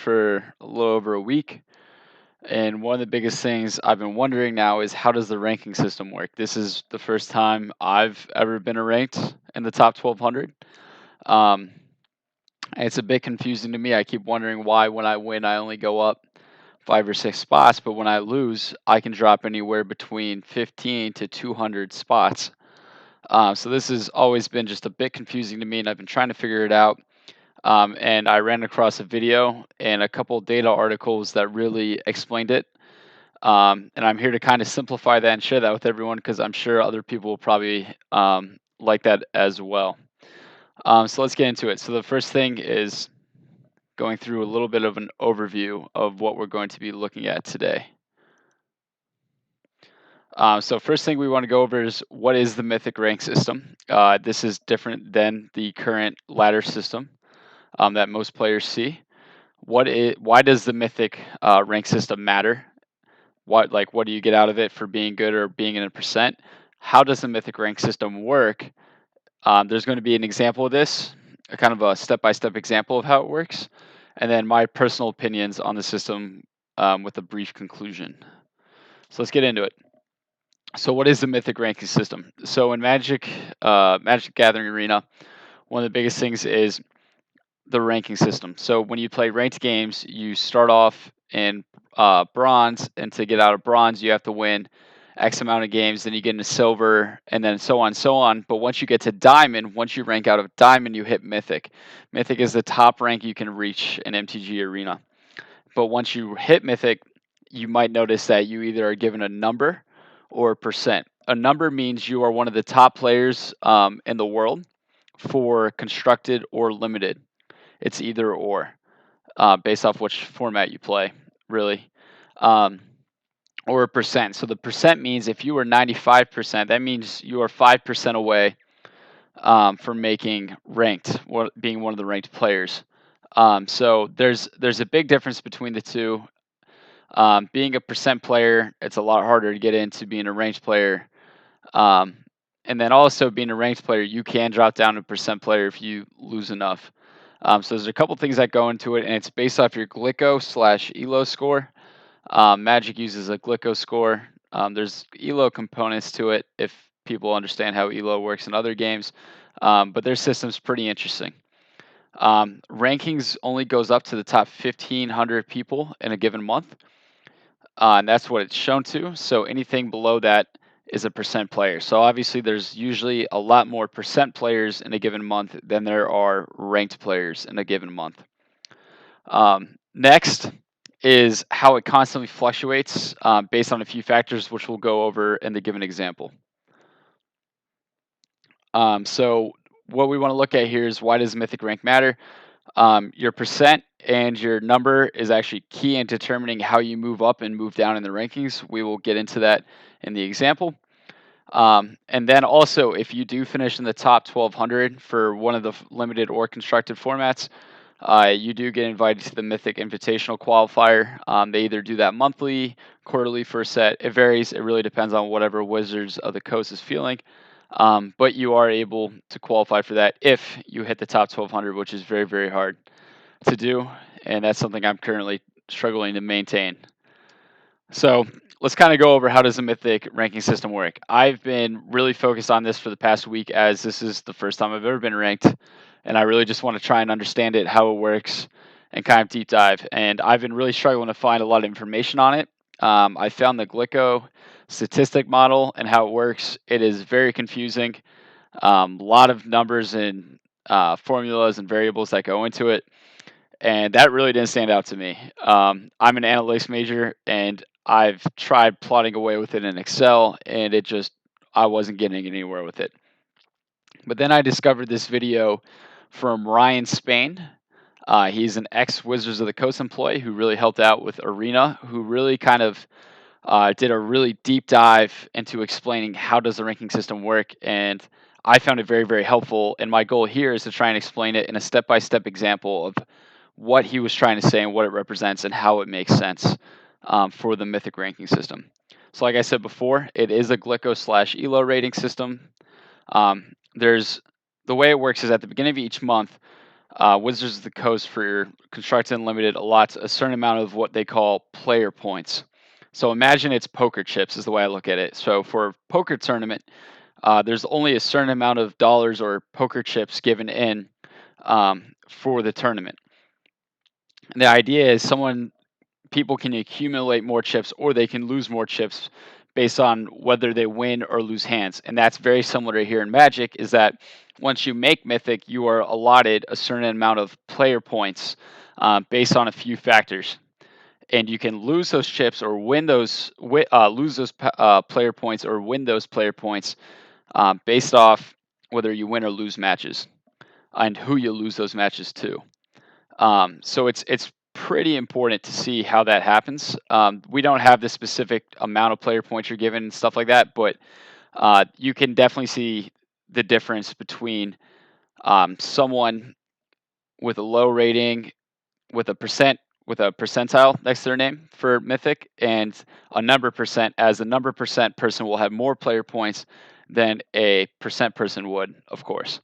for a little over a week, and one of the biggest things I've been wondering now is how does the ranking system work? This is the first time I've ever been ranked in the top 1200. Um, and it's a bit confusing to me. I keep wondering why when I win I only go up 5 or 6 spots, but when I lose I can drop anywhere between 15 to 200 spots. So this has always been just a bit confusing to me, and I've been trying to figure it out. And I ran across a video and a couple data articles that really explained it. And I'm here to kind of simplify that and share that with everyone because I'm sure other people will probably like that as well. So let's get into it. So the first thing is going through a little bit of an overview of what we're going to be looking at today. So first thing we want to go over is what is the Mythic rank system. This is different than the current ladder system that most players see. Why does the Mythic rank system matter? What do you get out of it for being good or being in a percent? How does the Mythic rank system work? There's going to be an example of this, a kind of a step-by-step example of how it works, and then my personal opinions on the system with a brief conclusion. So let's get into it. So what is the Mythic ranking system? So in Magic Gathering Arena, one of the biggest things is the ranking system. So when you play ranked games, you start off in bronze, and to get out of bronze, you have to win X amount of games. Then you get into silver, and then so on and so on. But once you get to diamond, once you rank out of diamond, you hit mythic. Mythic is the top rank you can reach in MTG Arena. But once you hit mythic, you might notice that you either are given a number or a percent. A number means you are one of the top players in the world for constructed or limited. It's either or, based off which format you play, really. Or a percent. So the percent means if you are 95%, that means you are 5% away from making ranked, being one of the ranked players. So there's a big difference between the two. Being a percent player, it's a lot harder to get into being a ranked player. And then also being a ranked player, you can drop down to a percent player if you lose enough. So there's a couple things that go into it, and it's based off your Glicko/Elo score. Magic uses a Glicko score. There's Elo components to it if people understand how Elo works in other games, but their system's pretty interesting. Rankings only goes up to the top 1,500 people in a given month, and that's what it's shown to. So anything below that is a percent player. So obviously there's usually a lot more percent players in a given month than there are ranked players in a given month. Next is how it constantly fluctuates based on a few factors, which we'll go over in the given example. So what we want to look at here is why does Mythic rank matter? Your percent and your number is actually key in determining how you move up and move down in the rankings. We will get into that in the example. And then also, if you do finish in the top 1,200 for one of the limited or constructed formats, you do get invited to the Mythic Invitational Qualifier. They either do that monthly, quarterly for a set. It varies. It really depends on whatever Wizards of the Coast is feeling. But you are able to qualify for that if you hit the top 1,200, which is very, very hard to do. And that's something I'm currently struggling to maintain. So let's kind of go over how does the Mythic ranking system work. I've been really focused on this for the past week as this is the first time I've ever been ranked, and I really just want to try and understand it, how it works, and kind of deep dive. And I've been really struggling to find a lot of information on it. I found the Glicko statistic model and how it works. It is very confusing. A lot of numbers and formulas and variables that go into it. And that really didn't stand out to me. I'm an analytics major, and I've tried plotting away with it in Excel, and I wasn't getting anywhere with it. But then I discovered this video from Ryan Spain. He's an ex-Wizards of the Coast employee who really helped out with Arena, who really kind of did a really deep dive into explaining how does the ranking system work, and I found it very, very helpful. And my goal here is to try and explain it in a step-by-step example of what he was trying to say and what it represents and how it makes sense for the Mythic ranking system. So like I said before, it is a Glicko/Elo rating system. The way it works is at the beginning of each month, Wizards of the Coast for Construct Unlimited allots a certain amount of what they call player points. So imagine it's poker chips is the way I look at it. So for a poker tournament, there's only a certain amount of dollars or poker chips given in for the tournament. And the idea is people can accumulate more chips or they can lose more chips based on whether they win or lose hands. And that's very similar to here in Magic, is that once you make Mythic, you are allotted a certain amount of player points based on a few factors. And you can lose those chips or lose those player points or win those player points based off whether you win or lose matches and who you lose those matches to. So it's pretty important to see how that happens. We don't have the specific amount of player points you're given and stuff like that, but you can definitely see the difference between someone with a low rating with a percentile next to their name for Mythic and a number percent, as a number percent person will have more player points than a percent person would, of course.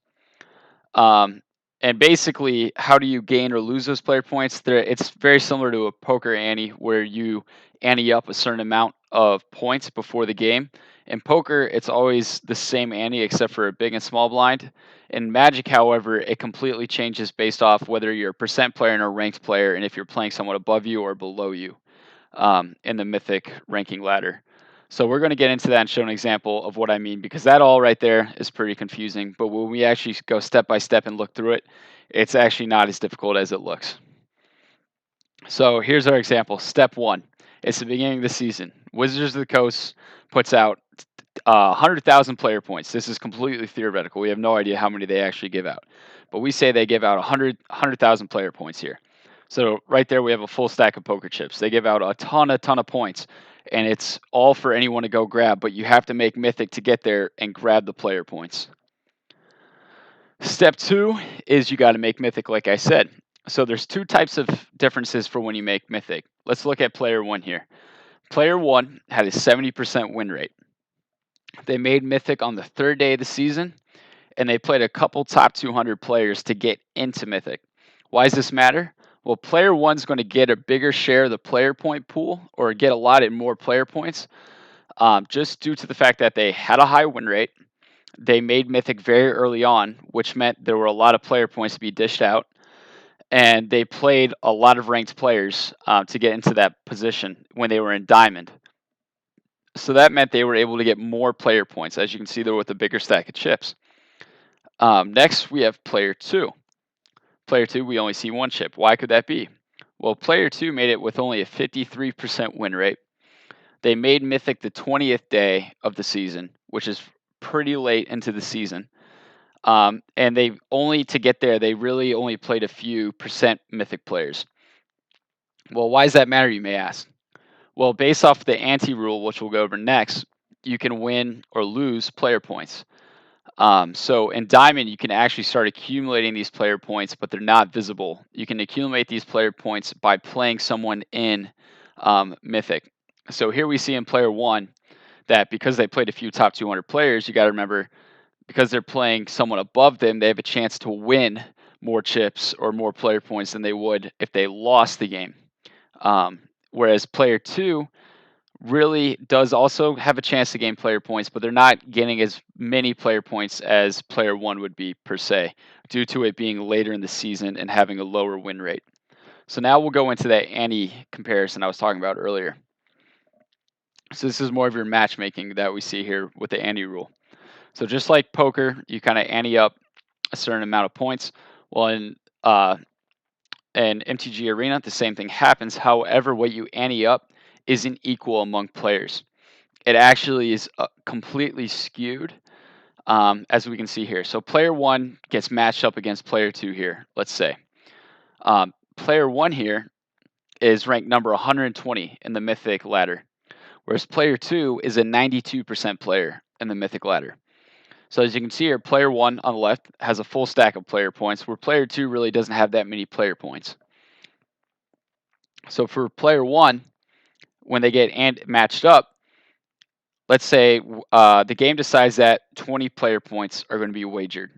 And basically, how do you gain or lose those player points? It's very similar to a poker ante, where you ante up a certain amount of points before the game. In poker, it's always the same ante except for a big and small blind. In Magic, however, it completely changes based off whether you're a percent player and a ranked player, and if you're playing someone above you or below you in the Mythic ranking ladder. So we're going to get into that and show an example of what I mean, because that all right there is pretty confusing. But when we actually go step by step and look through it, it's actually not as difficult as it looks. So here's our example. Step 1. It's the beginning of the season. Wizards of the Coast puts out 100,000 player points. This is completely theoretical. We have no idea how many they actually give out. But we say they give out 100,000 player points here. So right there we have a full stack of poker chips. They give out a ton of points. And it's all for anyone to go grab, but you have to make Mythic to get there and grab the player points. Step 2 is you got to make Mythic, like I said. So there's two types of differences for when you make Mythic. Let's look at player 1 here. Player 1 had a 70% win rate. They made Mythic on the third day of the season, and they played a couple top 200 players to get into Mythic. Why does this matter? Well, player 1's going to get a bigger share of the player point pool, or get allotted more player points, just due to the fact that they had a high win rate. They made Mythic very early on, which meant there were a lot of player points to be dished out. And they played a lot of ranked players to get into that position when they were in Diamond. So that meant they were able to get more player points, as you can see there with a bigger stack of chips. Next, we have player 2. Player 2, we only see one chip. Why could that be? Well, player 2 made it with only a 53% win rate. They made Mythic the 20th day of the season, which is pretty late into the season. And to get there, they really only played a few percent Mythic players. Well, why does that matter, you may ask? Well, based off the ante rule, which we'll go over next, you can win or lose player points. So in Diamond, you can actually start accumulating these player points, but they're not visible. You can accumulate these player points by playing someone in Mythic. So here we see in player 1 that because they played a few top 200 players, you got to remember, because they're playing someone above them, they have a chance to win more chips or more player points than they would if they lost the game. Whereas player 2 really does also have a chance to gain player points, but they're not getting as many player points as player 1 would be per se, due to it being later in the season and having a lower win rate. So now we'll go into that ante comparison I was talking about earlier. So this is more of your matchmaking that we see here with the ante rule. So just like poker, you kind of ante up a certain amount of points. Well, in an MTG arena, the same thing happens. However, what you ante up isn't equal among players. It actually is completely skewed, as we can see here. So player 1 gets matched up against player 2 here, let's say. Player 1 here is ranked number 120 in the Mythic ladder, whereas player 2 is a 92% player in the Mythic ladder. So as you can see here, player 1 on the left has a full stack of player points, where player 2 really doesn't have that many player points. So for player 1, when they get matched up, let's say the game decides that 20 player points are going to be wagered.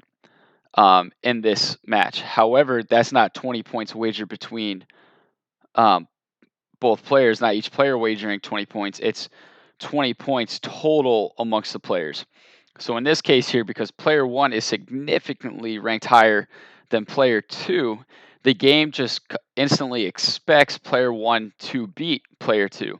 in this match. However, that's not 20 points wagered between um, both players, not each player wagering 20 points. It's 20 points total amongst the players. So in this case here, because player 1 is significantly ranked higher than player 2, the game just instantly expects player 1 to beat player 2.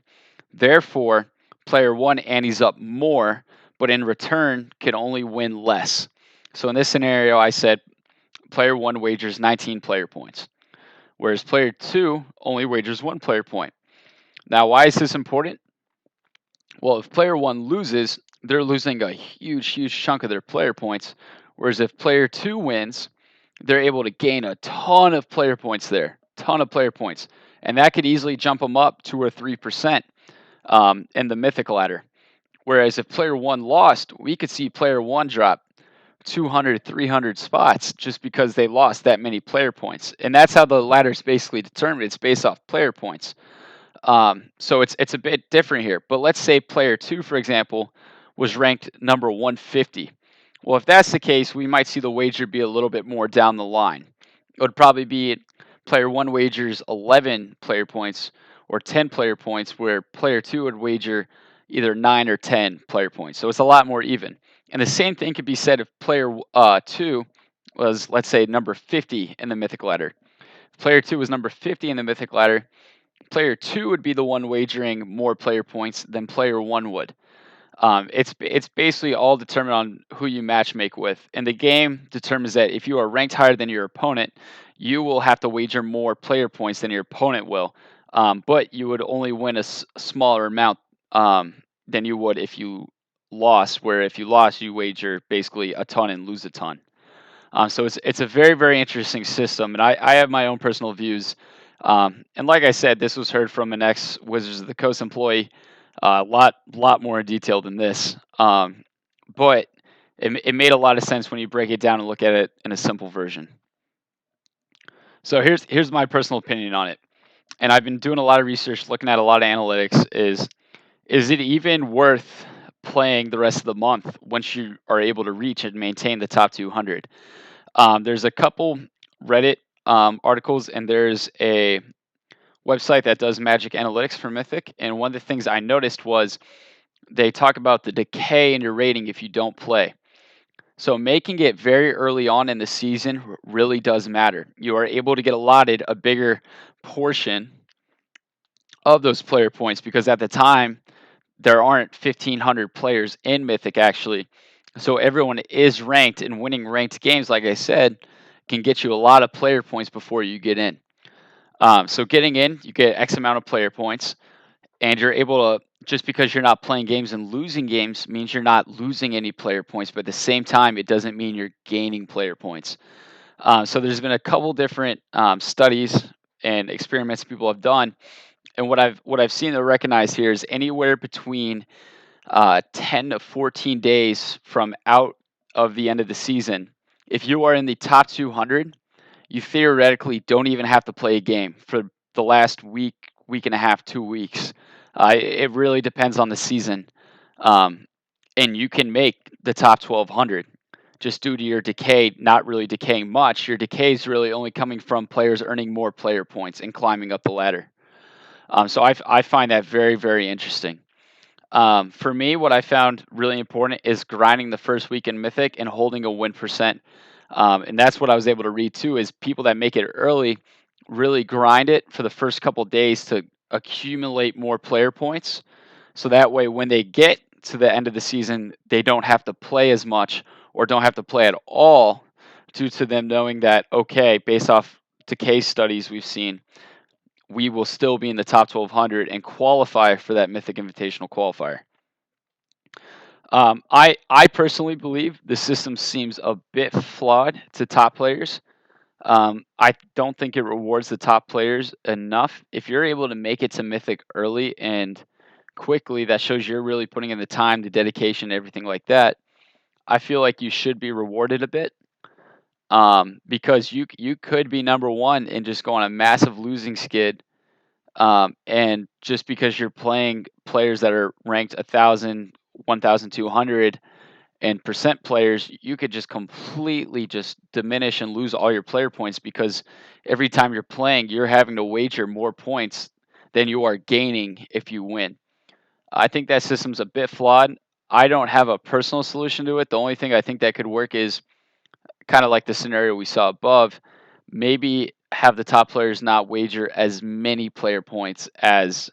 Therefore, player 1 antes up more, but in return can only win less. So in this scenario, I said player 1 wagers 19 player points, whereas player 2 only wagers 1 player point. Now, why is this important? Well, if player 1 loses, they're losing a huge chunk of their player points, whereas if player 2 wins, they're able to gain a ton of player points there, ton of player points, and that could easily jump them up 2 or 3% in the Mythic ladder. Whereas if player 1 lost, we could see player 1 drop 200, 300 spots just because they lost that many player points. And that's how the ladder is basically determined. It's based off player points. So it's a bit different here. But let's say player 2, for example, was ranked number 150. Well, if that's the case, we might see the wager be a little bit more down the line. It would probably be player 1 wagers 11 player points or 10 player points, where player 2 would wager either 9 or 10 player points. So it's a lot more even. And the same thing could be said if player 2 was, let's say, number 50 in the Mythic ladder. If player 2 was number 50 in the Mythic ladder, player 2 would be the one wagering more player points than player 1 would. It's basically all determined on who you matchmake with, and the game determines that if you are ranked higher than your opponent, you will have to wager more player points than your opponent will, but you would only win a smaller amount than you would if you lost. Where if you lost, you wager basically a ton and lose a ton. So it's a very interesting system, and I have my own personal views. And like I said, this was heard from an ex Wizards of the Coast employee, a lot more in detail than this. But it made a lot of sense when you break it down and look at it in a simple version. So here's my personal opinion on it, and I've been doing a lot of research, looking at a lot of analytics. Is it even worth playing the rest of the month once you are able to reach and maintain the top 200? There's a couple Reddit articles, and there's a website that does magic analytics for Mythic. And one of the things I noticed was they talk about the decay in your rating if you don't play. So making it very early on in the season really does matter. You are able to get allotted a bigger portion of those player points because at the time there aren't 1,500 players in Mythic actually. So everyone is ranked, and winning ranked games, like I said, can get you a lot of player points before you get in. So getting in, you get X amount of player points, and you're able to, just because you're not playing games and losing games means you're not losing any player points, but at the same time, it doesn't mean you're gaining player points. So there's been a couple different studies and experiments people have done, and what I've seen to recognize here is anywhere between 10 to 14 days from out of the end of the season, if you are in the top 200, you theoretically don't even have to play a game for the last week and a half, 2 weeks. It really depends on the season. Um, and you can make the top 1200 just due to your decay not really decaying much. Your decay is really only coming from players earning more player points and climbing up the ladder. So I find that very interesting. For me, what I found really important is grinding the first week in Mythic and holding a win percent. And that's what I was able to read too, is people that make it early really grind it for the first couple days to accumulate more player points. So that way, when they get to the end of the season, they don't have to play as much or don't have to play at all due to them knowing that, okay, based off decay studies we've seen, we will still be in the top 1200 and qualify for that Mythic Invitational qualifier. I personally believe the system seems a bit flawed to top players. I don't think it rewards the top players enough. If you're able to make it to Mythic early and quickly, that shows you're really putting in the time, the dedication, everything like that. I feel like you should be rewarded a bit, because you could be number one and just go on a massive losing skid, and just because you're playing players that are ranked 1,000, 1,200, And percent players, you could just completely just diminish and lose all your player points because every time you're playing, you're having to wager more points than you are gaining if you win. I think that system's a bit flawed. I don't have a personal solution to it. The only thing I think that could work is kind of like the scenario we saw above. Maybe have the top players not wager as many player points as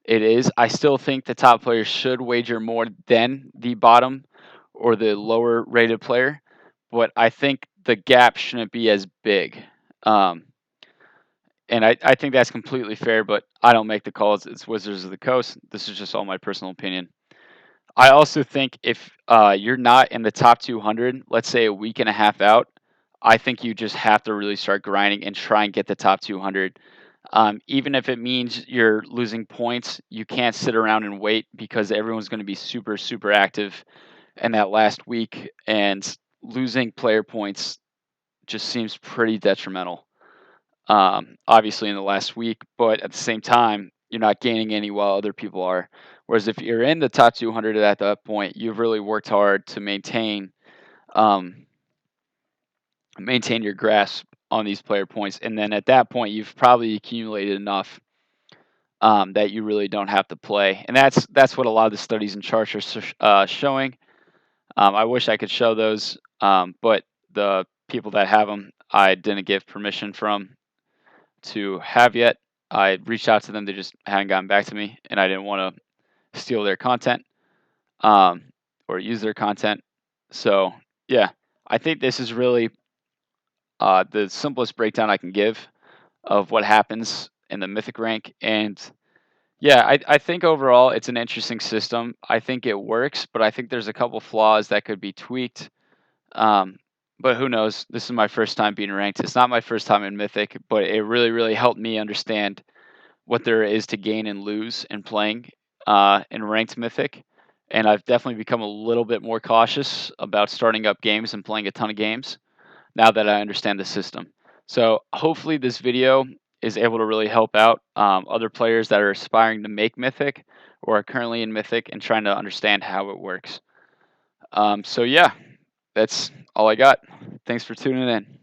it is. I still think the top player should wager more than the bottom or the lower rated player, but I think the gap shouldn't be as big. Um, and I think that's completely fair, but I don't make the calls. It's Wizards of the Coast. This is just all my personal opinion. I also think if you're not in the top 200, let's say a week and a half out, I think you just have to really start grinding and try and get the top 200. Even if it means you're losing points, you can't sit around and wait because everyone's going to be super, super active in that last week, and losing player points just seems pretty detrimental. Obviously, in the last week, but at the same time, you're not gaining any while other people are. Whereas if you're in the top 200 at that point, you've really worked hard to um, maintain your grasp on these player points, and then at that point, you've probably accumulated enough that you really don't have to play. And that's what a lot of the studies and charts are showing. I wish I could show those, but the people that have them, I didn't give permission from to have yet. I reached out to them; they just hadn't gotten back to me, and I didn't want to steal their content um, or use their content. So yeah, I think this is really the simplest breakdown I can give of what happens in the Mythic rank. And yeah, I think overall it's an interesting system. I think it works, but I think there's a couple flaws that could be tweaked. Um, but who knows? This is my first time being ranked. It's not my first time in Mythic, but it really, really helped me understand what there is to gain and lose in playing in ranked Mythic. And I've definitely become a little bit more cautious about starting up games and playing a ton of games now that I understand the system. So hopefully this video is able to really help out other players that are aspiring to make Mythic or are currently in Mythic and trying to understand how it works. So yeah, that's all I got. Thanks for tuning in.